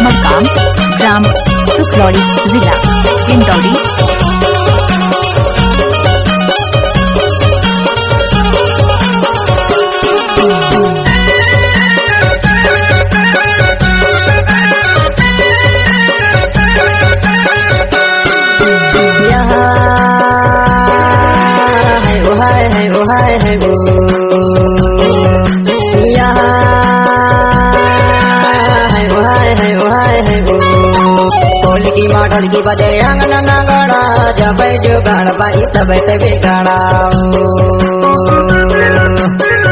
मकाम ग्राम सुखलौड़ी जिला इंदौरी। ढोलकी माँ ढोलकी बजे आंगन नगड़ा, जब जुगाड़ बाई तब तबे गाड़ा।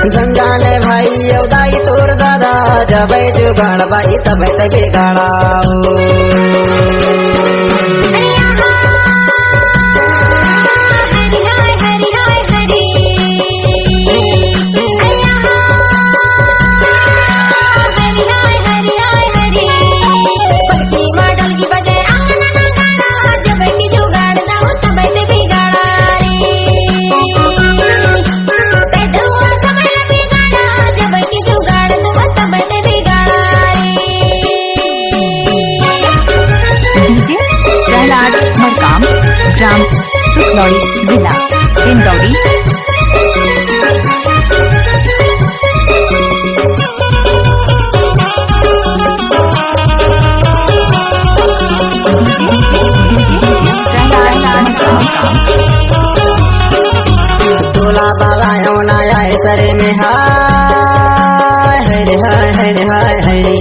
झंझाने भाई दाई तोर दादा, जब जुगाड़ बाई तब तबे गाड़ा। मकाम ग्राम सुखलौड़ी जिला इंदौरी। तोला बाबा नया सरे में हाय हरे हाय हरे हाय हरे।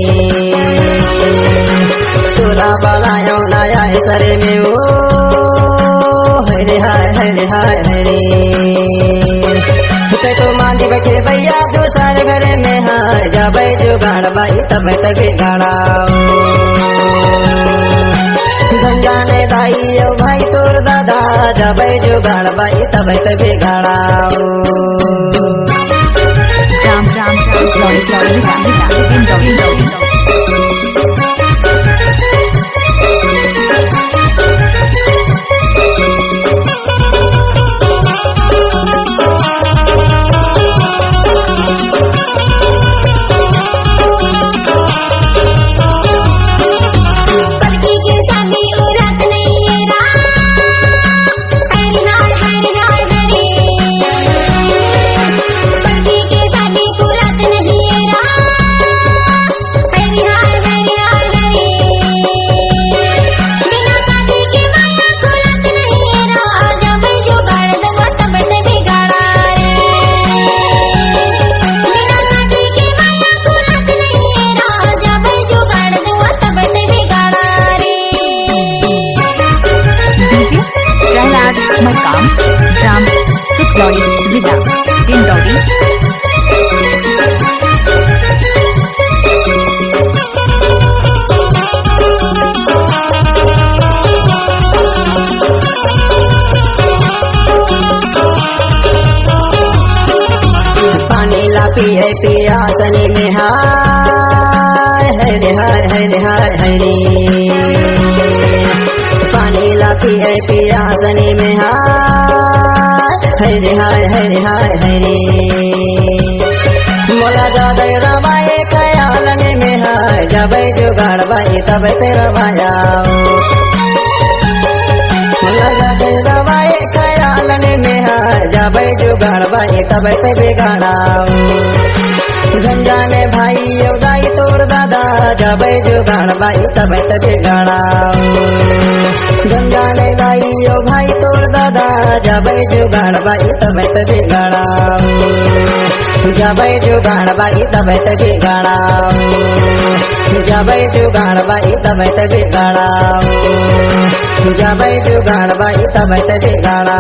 तोला बाबा नया सरे में ओ हरे हाय हरे हाय हरे। तो मांदी बचे भैया दूसर घर में हाय, जब जुगाड़ बाई तब तबे गाड़ा। झंझाने दाई भाई तोर दादा, जब जुगाड़ बाई तब तबे गाड़ा। ग्राम ग्राम सुखलौड़ी जिला इंदौरी। मकाम ग्राम सुखलौड़ी जिला इंदौरी। पानी ला पिए पियासनी में हाय हरे हाय हरे हाय हरे। पानी ला पिए पियासनी में हाय हरे हाय हरे हाय हरे। मोला जादे रवाए खयालने में हाय, जब जुगाड़ बाई तब तेरा भाया। मोला जादे रवाए खयालने में हाय, जब जुगाड़ बाई तब तबे गाड़ा। झंझाने भाई दाई तोर दादा, जब जुगाड़ बाई तब तबे गाड़ा। झंझाने दाई भाई तोर दादा, जब जुगाड़ बाई तब तबे गाड़ा। जब जुगाड़ बाई तब तबे गाड़ा। जब जुगाड़ बाई तब तबे गाड़ा। जब जुगाड़ बाई तब तबे गाड़ा।